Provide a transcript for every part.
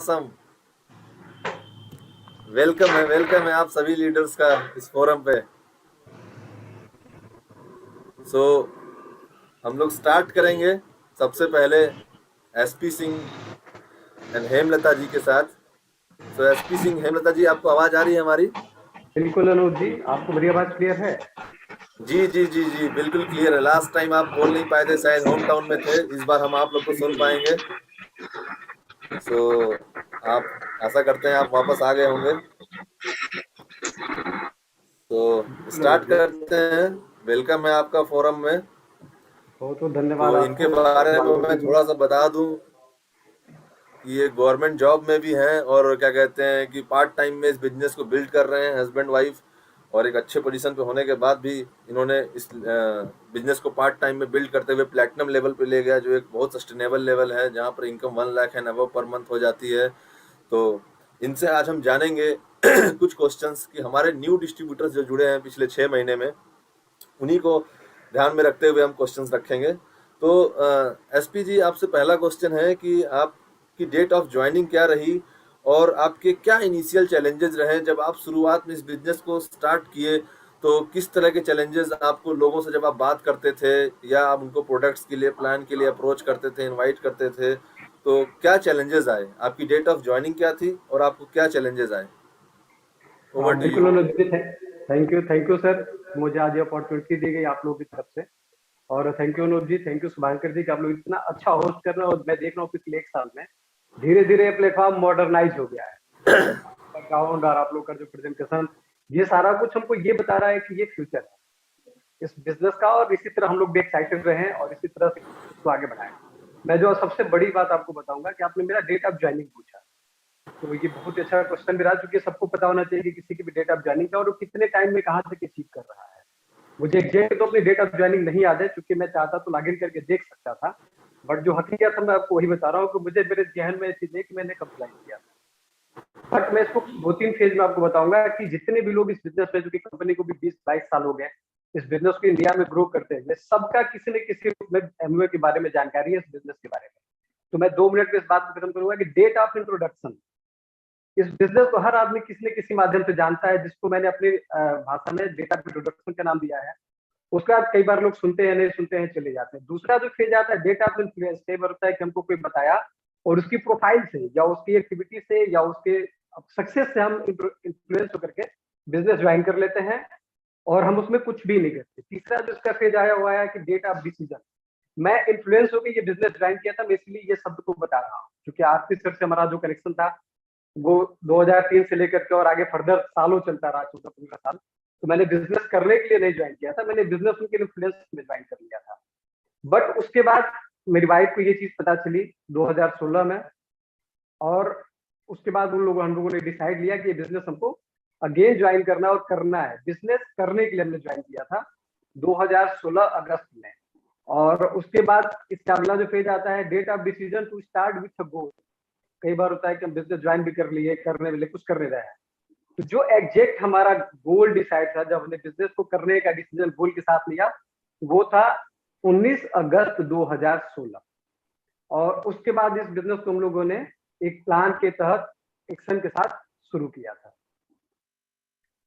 Awesome. Welcome है आप सभी लीडर्स का इस फोरम पे। सो हम लोग स्टार्ट करेंगे सबसे पहले एसपी सिंह एंड हेमलता जी के साथ। सो एसपी सिंह, हेमलता जी, आपको आवाज आ रही है हमारी? बिल्कुल अनूप जी, आपको मेरी आवाज क्लियर है? जी जी जी जी, बिल्कुल क्लियर है। लास्ट टाइम आप बोल नहीं पाए थे, शायद होम टाउन में थे। इस बार हम आप लोग को सुन पाएंगे। सो आप, आशा करते हैं आप वापस आ गए होंगे। तो बिल्कुल स्टार्ट अनूप जी, करते हैं। वेलकम है आपका फोरम में। बहुत बहुत धन्यवाद तो इनके आपको बारे में बुलाने मैं के लिए। थोड़ा सा बता दूं कि ये गवर्नमेंट जॉब में भी हैं, और क्या कहते हैं कि पार्ट टाइम में इस बिजनेस को बिल्ड कर रहे हैं, हस्बैंड वाइफ। और एक अच्छे पोजीशन पे होने के बाद भी इन्होंने इस बिजनेस को पार्ट टाइम में बिल्ड करते हुए प्लेटिनम लेवल पे ले गया, जो एक बहुत सस्टेनेबल लेवल है, जहाँ पर income 1 lakh and above per month हो जाती है। तो इनसे आज हम जानेंगे कुछ क्वेश्चंस कि हमारे न्यू डिस्ट्रीब्यूटर्स जो जुड़े हैं पिछले 6 महीने में, उन्हीं को ध्यान में रखते हुए हम क्वेश्चंस रखेंगे। तो एसपी जी, आपसे पहला क्वेश्चन है कि आपकी डेट ऑफ ज्वाइनिंग क्या रही, और आपके क्या इनिशियल चैलेंजेस रहे जब आप शुरुआत में इस बिजनेस को स्टार्ट किए। तो किस तरह के चैलेंजेस आपको लोगों से जब आप बात करते थे, या आप उनको प्रोडक्ट्स के लिए, प्लान के लिए अप्रोच करते थे, इनवाइट करते थे, तो क्या चैलेंजेस आए? आपकी डेट ऑफ ज्वाइनिंग क्या थी और आपको क्या चैलेंजेस आए? ओवर हाँ टू यू। बिल्कुल Anoop ji, thank you sir. मुझे आज ये अपॉर्चुनिटी दी गई आप लोगों की तरफ से। और thank you Anoop ji, thank you Shubhankar ji कि आप लोग इतना अच्छा होस्ट कर रहे हैं। और मैं देख रहा हूँ पिछले 1 साल में धीरे धीरे प्लेटफॉर्म मॉडर्नाइज हो गया है। बैकग्राउंड और आप लोग का जो प्रेजेंटेशन, ये सारा कुछ हमको ये बता रहा है कि ये फ्यूचर है इस बिजनेस का। और इसी तरह हम लोग भी एक्साइटेड रहे और इसी तरह से इसको आगे बढ़ाएं। मैं जो सबसे बड़ी बात आपको बताऊंगा कि आपने मेरा डेट ऑफ ज्वाइनिंग पूछा, तो ये बहुत ही अच्छा क्वेश्चन भी रहा, क्योंकि सबको पता होना चाहिए कि किसी की भी डेट ऑफ ज्वाइनिंग का और वो कितने टाइम में कहाँ तक अचीव कर रहा है। मुझे एग्जैक्ट तो अपनी डेट ऑफ ज्वाइनिंग नहीं याद है, क्योंकि मैं चाहता तो लॉग इन करके देख सकता था। बट जो हकीकत है मैं आपको वही बता रहा हूँ कि मुझे मेरे जहन में चीज है कि मैंने कब ज्वाइन किया था। बट मैं इसको 2-3 फेज में आपको बताऊंगा कि जितने भी लोग इस बिजनेस में, जो कि कंपनी को भी 20-22 साल हो गए इस बिजनेस को इंडिया में ग्रो करते हैं, सबका किसी न किसी रूप में एमवे के बारे में जानकारी है, इस बिजनेस के बारे में। तो मैं 2 मिनट में इस बात को खत्म करूंगा कि डेट ऑफ इंट्रोडक्शन, इस बिजनेस को हर आदमी किसी न किसी माध्यम से जानता है, जिसको मैंने अपनी भाषा में डेट ऑफ इंट्रोडक्शन का नाम दिया है। उसके बाद कई बार लोग सुनते हैं, नहीं सुनते हैं, चले जाते हैं। दूसरा जो फेज आता है डेट ऑफ इन्फ्लुएंस, कई बार होता है कि हमको कोई बताया और उसकी प्रोफाइल से या उसकी एक्टिविटी से या उसके सक्सेस से हम इन्फ्लुएंस होकर के बिजनेस ज्वाइन कर लेते हैं और हम उसमें कुछ भी नहीं करते। तीसरा जो इसका फेज आया हुआ है कि डेट ऑफ डिसीजन, मैं इन्फ्लुएंस होकर ये बिजनेस ज्वाइन किया था, मैं इसलिए ये शब्द को बता रहा हूँ क्योंकि आरती सर से हमारा जो कनेक्शन था वो 2003 से लेकर के और आगे फर्दर सालों चलता रहा, 14-15 साल। तो मैंने बिजनेस करने के लिए नहीं ज्वाइन किया था, मैंने बिजनेस उनके इन्फ्लुएंस में ज्वाइन कर लिया था। बट उसके बाद मेरी वाइफ को ये चीज पता चली 2016 में, और उसके बाद हम लोगों ने डिसाइड लिया कि ये बिजनेस हमको अगेन ज्वाइन करना और करना है। बिजनेस करने के लिए हमने ज्वाइन किया था 2016 अगस्त में। और उसके बाद इसका अगला जो फेज आता है that of decision to start with goal. कई बार होता है कि हम बिजनेस ज्वाइन भी कर लिए, करने वाले कुछ कर नहीं रहे हैं। तो जो एग्जैक्ट हमारा गोल डिसाइड था जब हमने बिजनेस को करने का डिसीजन गोल के साथ लिया, वो था 19 अगस्त 2016। और उसके बाद इस बिजनेस को हम लोगों ने एक प्लान के तहत एक्शन के साथ शुरू किया था।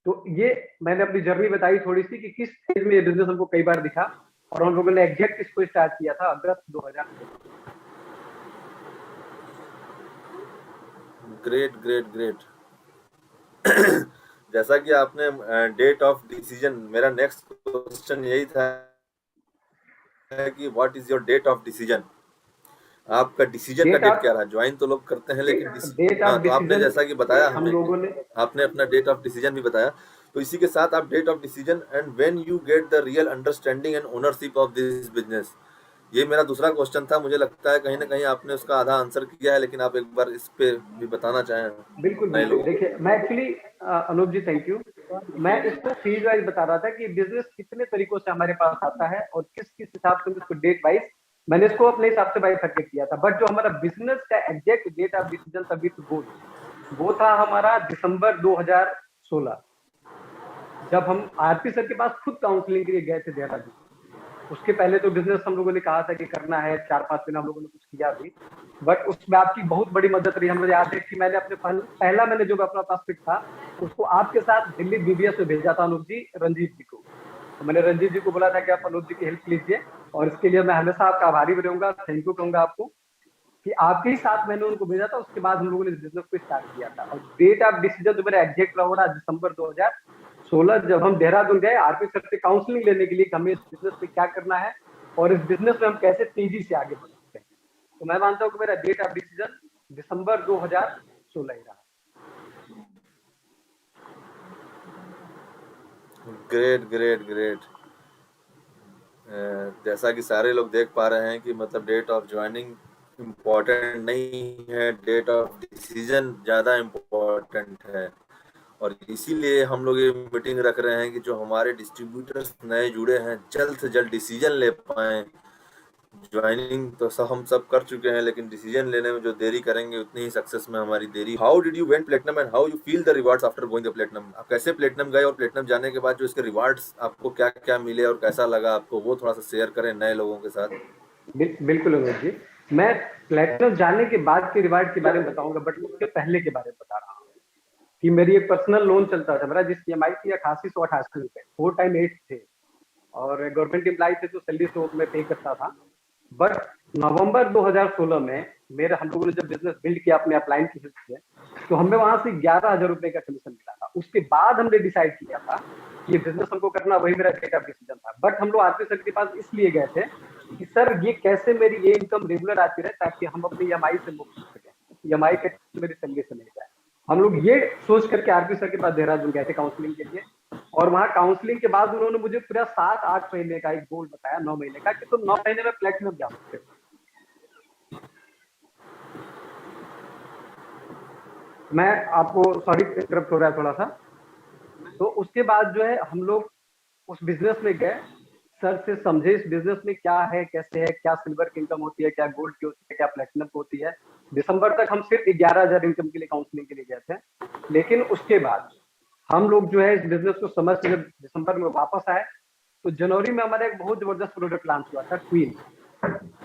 तो ये मैंने अपनी जर्नी बताई थोड़ी सी कि किस फेज में ये बिजनेस हमको कई बार दिखा, और हम लोगों ने एग्जैक्ट इसको स्टार्ट किया था अगस्त 2016। Great great great. जैसा कि आपने डेट ऑफ डिसीजन, मेरा नेक्स्ट क्वेश्चन यही था कि what is your date of decision? आपका डिसीजन का डेट डेट ऑफ क्या रहा? ज्वाइन तो लोग करते हैं, लेकिन डेट हाँ, ऑफ तो आपने डिसीजन जैसा कि बताया हम हमें कि लोगों ने, आपने अपना डेट ऑफ डिसीजन भी बताया। तो इसी के साथ आप date of decision and when you get the real understanding and ownership of this business, ये मेरा दूसरा क्वेश्चन था। मुझे लगता है कहीं ना कहीं आपने उसका आधा आंसर किया है, लेकिन आप एक बार इस पे भी बताना चाहें बिल्कुल नए बिल्कुल। लोगों देखिए मैं actually Anup ji thank you, मैं इसको फेज वाइज बता रहा था कि बिजनेस कितने तरीकों से हमारे पास आता है और किस किस हिसाब से इसको डेट वाइज मैंने इसको अपने हिसाब से बाइफरकेट किया था। बट जो हमारा बिजनेस का एग्जैक्ट डेट ऑफ डिसीजन था विथ गोल, वो था हमारा दिसंबर 2016, जब हम आरपी सर के पास खुद काउंसलिंग के लिए गए थे देहरादून। उसके पहले तो बिजनेस हम लोगों ने कहा था कि करना है, 4-5 दिन हम लोगों ने कुछ किया भी, बट उसमें आपकी बहुत बड़ी मदद रही। हमें याद है कि मैंने अपने पहला मैंने जो अपना पास पिक था उसको आपके साथ दिल्ली बीबीएस में भेजा था अनूप जी, रंजीत जी को। तो मैंने रंजीत जी को बोला था कि आप अनूप जी की हेल्प लीजिए, और इसके लिए मैं हमेशा आपका आभारी भी रहूंगा, थैंक यू कहूंगा आपको कि आपके ही साथ मैंने उनको भेजा था। उसके बाद हम लोगों ने इस बिजनेस को स्टार्ट किया था, और डेट ऑफ डिसीजन जो मेरा एग्जैक्ट रहा होगा दिसंबर 2016, जब हम देहरादून गए आरपी सर से काउंसलिंग लेने के लिए कि हमें इस बिजनेस में क्या करना है और इस बिजनेस में हम कैसे तेजी से आगे बढ़ सकते हैं। तो मैं मानता हूँ कि मेरा डेट ऑफ डिसीजन दिसंबर 2016 ही रहा। Great great great. जैसा कि सारे लोग देख पा रहे हैं कि मतलब डेट ऑफ ज्वाइनिंग इम्पोर्टेंट नहीं है, डेट ऑफ डिसीजन ज़्यादा इम्पोर्टेंट है। और इसीलिए हम लोग ये मीटिंग रख रहे हैं कि जो हमारे डिस्ट्रीब्यूटर्स नए जुड़े हैं जल्द से जल्द डिसीजन ले पाएँ। ज्वाइनिंग तो हम सब कर चुके हैं, लेकिन डिसीजन लेने में जो देरी करेंगे उतनी ही सक्सेस में हमारी देरी। How did you went platinum and how you feel the rewards after going the platinum? आप कैसे प्लेटिनम गए और प्लेटिनम जाने के बाद जो इसके रिवार्ड्स आपको क्या क्या मिले और कैसा लगा आपको, वो थोड़ा सा शेयर करें नए लोगों के साथ। बिल्कुल अमित जी, मैं प्लेटिनम जानने के बाद के रिवार्ड के बारे में बताऊंगा, बट उसके पहले के बारे में बता रहा हूँ कि मेरी एक पर्सनल लोन चलता था मेरा, जिसकी EMI थी 8888 रुपए, 4x8 थे, और गवर्नमेंट एम्प्लॉय थे तो सैलरी तो मैं पे करता था। बट नवंबर 2016 में मेरे हम लोगों ने जब बिजनेस बिल्ड किया अपने अपलाइन की हेल्प से, तो हमें वहां से 11,000 रुपए का कमीशन मिला था। उसके बाद हमने डिसाइड किया था कि ये बिजनेस हमको करना, वही मेरा डेट ऑफ डिसीजन था। बट हम लोग आरपी सर के पास इसलिए गए थे कि सर ये कैसे मेरी ये इनकम रेगुलर आती रहे ताकि हम अपनी EMI से मुक्त हो सके, EMI के मेरी सैलरी से मिल जाए। हम लोग ये सोच करके आरपी सर के पास देहरादून गए थे काउंसलिंग के लिए, और वहां काउंसलिंग के बाद उन्होंने मुझे पूरा 7-8 महीने का एक गोल बताया, 9 महीने का, कि तुम 9 महीने में प्लेटिनम जा सकते हो। मैं आपको सॉरी इंटरप्ट हो रहा है थोड़ा सा। तो उसके बाद जो है हम लोग उस बिजनेस में गए, सर से समझे इस बिजनेस में क्या है, कैसे है, क्या सिल्वर की इनकम होती है, क्या गोल्ड की होती है, क्या प्लेटिनम की होती है। दिसंबर तक हम सिर्फ 11,000 इनकम के लिए काउंसलिंग के लिए गए थे, लेकिन उसके बाद हम लोग जो है इस बिजनेस को समझ के जब दिसंबर में वापस आए, तो जनवरी में हमारा एक बहुत जबरदस्त प्रोडक्ट लॉन्च हुआ था, क्वीन।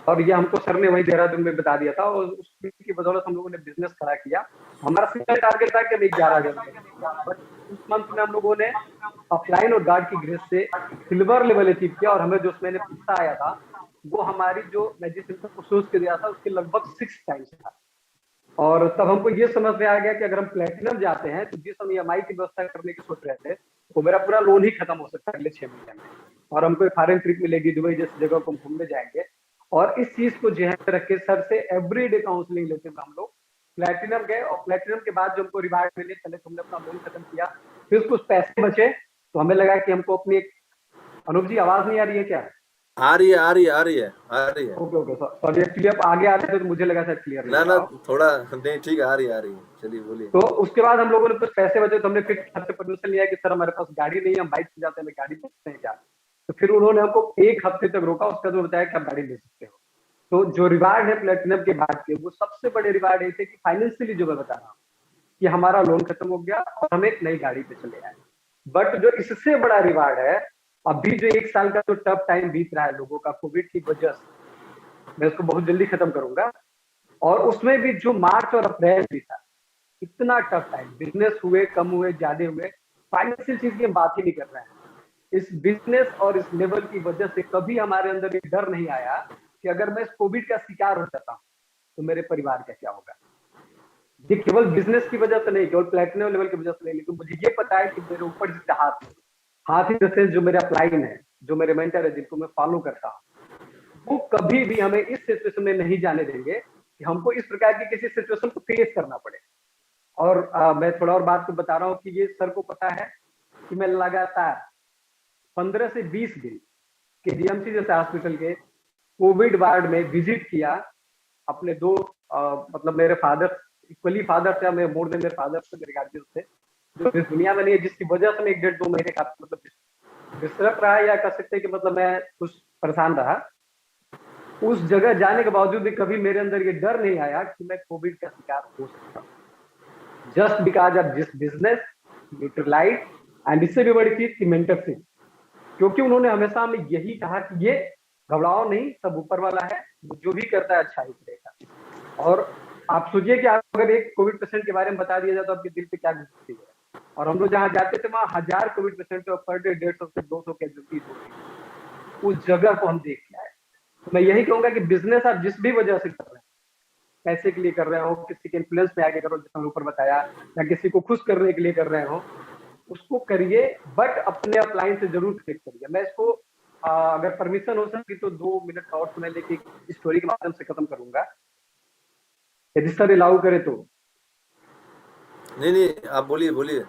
और ये हमको सर ने वही देहरादून में बता दिया था, और उसकी बदौलत हम लोगों ने बिजनेस खड़ा किया। हमारा सिंगल टारगेट था कि हम 11,000 रुपए, बट उस मंथ में हम लोगों ने अपलाइन और गार्ड की ग्रेस से सिल्वर लेवल अचीव किया, और हमें जो उसमें पैसा आया था वो हमारी जो मैं जिस इनकम को सोच के दिया था उसके लगभग 6 टाइम्स था। और तब हमको ये समझ में आ गया कि अगर हम प्लेटिनम जाते हैं तो जिस हम EMI की व्यवस्था करने की सोच रहे थे, वो मेरा पूरा लोन ही खत्म हो सकता है अगले 6 महीने में, और हमको फॉरेन ट्रिप मिलेगी, दुबई जैसी जगह को हम घूमने जाएंगे। और इस चीज को जहन में रख के सर से एवरीडे काउंसलिंग लेते हुए हम लोग प्लेटिनम गए, और प्लेटिनम के बाद जो हमको रिवार्ड मिले, पहले तो हमने अपना लोन खत्म किया, फिर कुछ पैसे बचे, तो हमें लगा कि हमको अपनी एक, अनूप जी आवाज नहीं आ रही है क्या? आ रही है आ रही है आ रही है आ रही है। ओके ओके, सॉरी, एक्चुअली आप आगे आ रहे थे तो मुझे लगा शायद क्लियर नहीं ना हो ना, रहा हो। थोड़ा नहीं, ठीक है, आ रही है, चलिए बोलिए। तो उसके बाद हम लोगों ने कुछ पैसे बचे, तो हमने फिर सर से परमिशन लिया कि सर हमारे पास गाड़ी नहीं है, हम बाइक से जाते हैं, हमें गाड़ी दे सकते हैं क्या? तो फिर उन्होंने हमको 1 हफ्ते तक रोका, उसका तो बताया कि आप गाड़ी ले सकते हो। तो जो रिवार्ड है प्लेटिनम के बाद के, वो सबसे बड़े रिवार्ड ये थे कि फाइनेंशियली जो मैं बता रहा हूँ कि हमारा लोन खत्म हो गया और हम एक नई गाड़ी पे चले आए। बट जो इससे बड़ा रिवार्ड है, अभी जो 1 साल का जो टफ टाइम बीत रहा है लोगों का कोविड की वजह से, मैं उसको बहुत जल्दी खत्म करूंगा। और उसमें भी जो मार्च और अप्रैल भी था, इतना टफ टाइम, बिजनेस हुए, कम हुए, ज्यादा हुए, फाइनेंशियल चीज की हम बात ही नहीं कर रहे हैं। इस बिजनेस और इस लेवल की वजह से कभी हमारे अंदर ये डर नहीं आया कि अगर मैं इस कोविड का शिकार हो जाता हूँ तो मेरे परिवार का क्या होगा। ये केवल बिजनेस की वजह से नहीं, केवल प्लेटिनम लेवल की वजह से नहीं, लेकिन मुझे ये पता है कि मेरे ऊपर जितने हाथ, हाथ इन द सेंस जो मेरे अपलाइन है, जो मेरे मेंटर है, जिनको मैं फॉलो करता हूँ, वो कभी भी हमें इस सिचुएशन में नहीं जाने देंगे कि हमको इस प्रकार की किसी सिचुएशन को फेस करना पड़े। और मैं थोड़ा और बात को बता रहा हूँ कि ये सर को पता है कि मैं लगातार 15 से 20 दिन KGMC जैसे हॉस्पिटल के कोविड वार्ड में विजिट किया। अपने दो मतलब मेरे फादर, इक्वली फादर थे, मैं मोर देन मेरे फादर से, मेरे गार्जियन थे, जो इस दुनिया में नहीं है, जिसकी वजह से मैं 1-1.5-2 महीने का मतलब डिस्टर्ब रहा, या कह सकते हैं कि मतलब मैं कुछ परेशान रहा। उस जगह जाने के बावजूद भी कभी मेरे अंदर ये डर नहीं आया कि मैं कोविड का शिकार हो सकता हूँ, just because of this business Nutrilite, and इससे भी बड़ी चीज की मेंटरशिप। क्योंकि उन्होंने हमेशा हमें यही कहा कि ये घबराओ नहीं, सब ऊपर वाला है, वो जो भी करता है अच्छा ही करेगा। और आप सोचिए कि आप अगर एक कोविड पेशेंट के बारे में बता दिया जाए तो आपके दिल पे क्या गुजरती है। और हम लोग जहाँ जाते थे वहाँ 1000 कोविड पेशेंट पर डे 150 से 200 कैजुअलिटीज होती थी। उस जगह को हम देख के आए। तो मैं यही कहूंगा कि बिजनेस आप जिस भी वजह से कर रहे हैं, पैसे के लिए कर रहे हो, किसी के इन्फ्लुएंस में आके करो जैसे मैंने ऊपर बताया, या किसी को खुश करने के लिए कर रहे हो, उसको करिए, बट अपने अपलाइन से जरूर क्लिक करिए। मैं इसको अगर परमिशन हो सके तो 2 मिनट का और समय लेके स्टोरी के माध्यम से खत्म करूंगा, यदि सर अलाउ करे तो। नहीं नहीं, आप बोलिए बोलिए।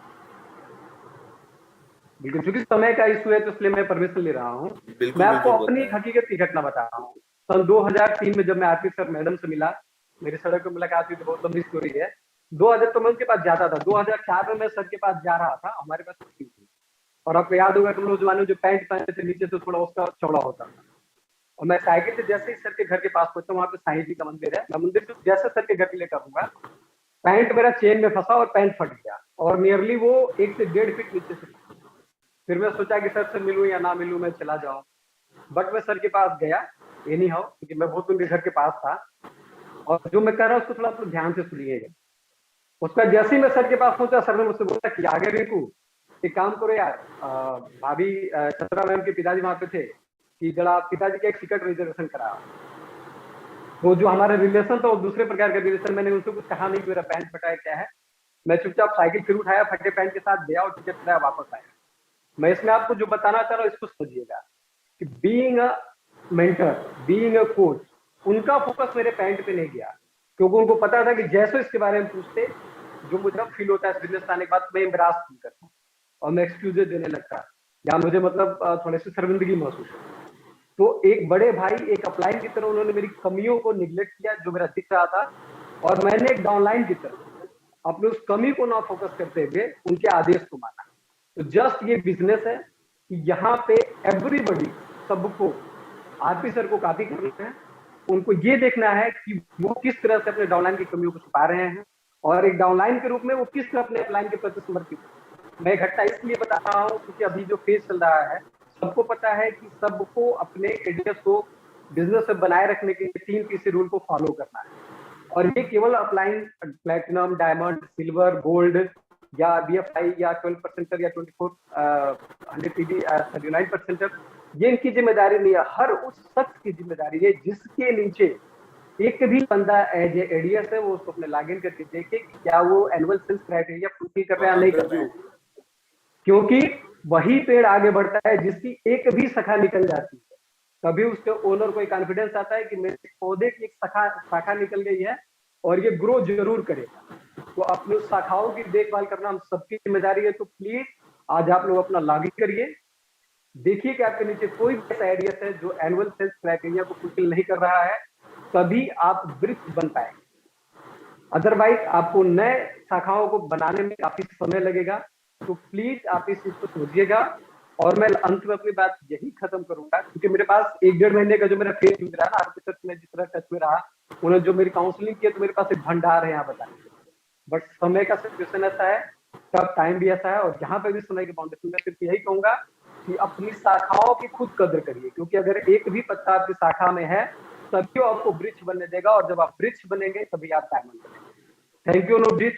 बिल्कुल, क्योंकि समय का इशू है तो इसलिए मैं परमिशन ले रहा हूँ। मैं बिल्कुल आपको बिल्कुल अपनी एक बताएं। हकीकत की घटना बता रहा हूँ। सन 2003 में जब मैं आरती सर मैडम से मिला, मेरी सड़क पर मुलाकात हुई, तो बहुत लंबी स्टोरी है। 2000 तो मैं उनके पास जाता था, 2004 में मैं सर के पास जा रहा था, हमारे पास छुट्टी थी। और आपको याद होगा तुम लोग जमाने में जो पैंट पहनते थे नीचे से थोड़ा उसका चौड़ा होता था। और मैं साइकिल से जैसे ही सर के घर के पास पहुंचा, वहां पे साईं जी का मंदिर है, मैं मंदिर से जैसे सर के घर के लिए करूंगा, पैंट मेरा चेन में फंसा और पैंट फट गया, और नियरली वो 1 से 1.5 फीट नीचे से। फिर मैं सोचा कि सर से मिलूं या ना मिलूं, मैं चला जाऊं। बट मैं सर के पास गया एनी हाउ, क्योंकि मैं बहुत उनके घर के पास था। और जो मैं कह रहा हूँ उसको थोड़ा आप लोग ध्यान से सुनिएगा। उसका जैसे ही मैं सर के पास पहुंचा, सर ने मुझसे बोला कि आगे रिंकू, एक काम करो यार, भाभी चंद्रा मैम के पिताजी वहां पे थे, कि जरा पिताजी का एक टिकट रिजर्वेशन कराओ। वो जो हमारा रिलेशन था वो दूसरे प्रकार का रिलेशन, मैंने उनसे कुछ कहा नहीं कि मेरा पैंट फटा है क्या है। मैं चुपचाप साइकिल फिर उठाया, फटे पैंट के साथ गया और टिकट कराया, वापस आया। मैं इसमें आपको जो बताना चाह रहा हूँ इसको समझिएगा कि being a mentor, being a coach, उनका फोकस मेरे पैंट पे नहीं गया, क्योंकि उनको पता था कि जैसे इसके बारे में पूछते, जो मुझे फील होता है बिजनेस आने के बाद, मैं एम्बरास फील करता हूँ और मैं एक्सक्यूजेज देने लगता, या मुझे मतलब थोड़ी सी शर्मिंदगी महसूस होती। तो एक बड़े भाई, एक अपलाइन की तरह उन्होंने मेरी कमियों को निगलेक्ट किया जो मेरा दिख रहा था, और मैंने एक डाउनलाइन की तरह अपने उस कमी को ना फोकस करते हुए उनके आदेश को माना। तो जस्ट ये बिजनेस है कि यहाँ पे एवरीबडी, सबको आरपी सर को कॉपी करना है। उनको ये देखना है कि वो किस तरह से अपने डाउनलाइन की कमियों को छुपा रहे हैं, और एक डाउनलाइन के रूप में वो किस तरह अपने अपलाइन के प्रति समर्पित है। मैं घटना इसलिए बता रहा हूँ क्योंकि अभी जो फेज चल रहा है, सबको पता है कि सबको अपने एडियस को बिजनेस में बनाए रखने के लिए 3 PC रूल को फॉलो करना है। और ये केवल upline platinum, diamond, silver, gold, या BFI, या 12% या 24 100 39%, ये इनकी जिम्मेदारी नहीं है। हर उस शख्स की जिम्मेदारी है जिसके नीचे एक भी बंदा एज एडीएस है, वो उसको अपने लॉगिन करके देखे कि क्या वो एनुअल सेल्स क्राइटेरिया फुलफिल कर रहा है या हाँ नहीं कर रहा बिल्कुल। है। क्योंकि वही पेड़ आगे बढ़ता है जिसकी एक भी शाखा निकल जाती है। तभी उसके ओनर को एक कॉन्फिडेंस आता है कि मेरे पौधे की एक शाखा शाखा निकल गई है और ये ग्रो जरूर करेगा। तो अपनी उस शाखाओं की देखभाल करना हम सबकी जिम्मेदारी है। तो प्लीज आज आप लोग अपना लॉगिन करिए, देखिए कि आपके नीचे कोई भी ऐसा एरियस है जो एनुअल सेल्स क्राइटेरिया को फुलफिल नहीं कर रहा है, तभी आप वृक्ष बन पाएंगे। अदरवाइज आपको नए शाखाओं को बनाने में काफी समय लगेगा। तो प्लीज आप इस चीज को समझिएगा। और मैं अंत में अपनी बात यही खत्म करूंगा, क्योंकि मेरे पास 1 डेढ़ महीने का जो मेरा फेस गुजरा ना, आपके साथ मैं जिस तरह टच में रहा, उन्होंने जो मेरी काउंसलिंग की, तो मेरे पास एक भंडार है यहाँ बताने के। बट समय का सिचुएशन ऐसा है, तब टाइम भी ऐसा है, और जहां पे भी समय की बाउंडेशन, मैं सिर्फ यही कहूंगा कि अपनी शाखाओं की खुद कदर करिए, क्योंकि अगर एक भी पत्ता आपकी शाखा में है, तभी वो आपको वृक्ष बनने देगा, और जब आप वृक्ष बनेंगे तभी आप डायमंड बनेंगे। Thank you Anup ji.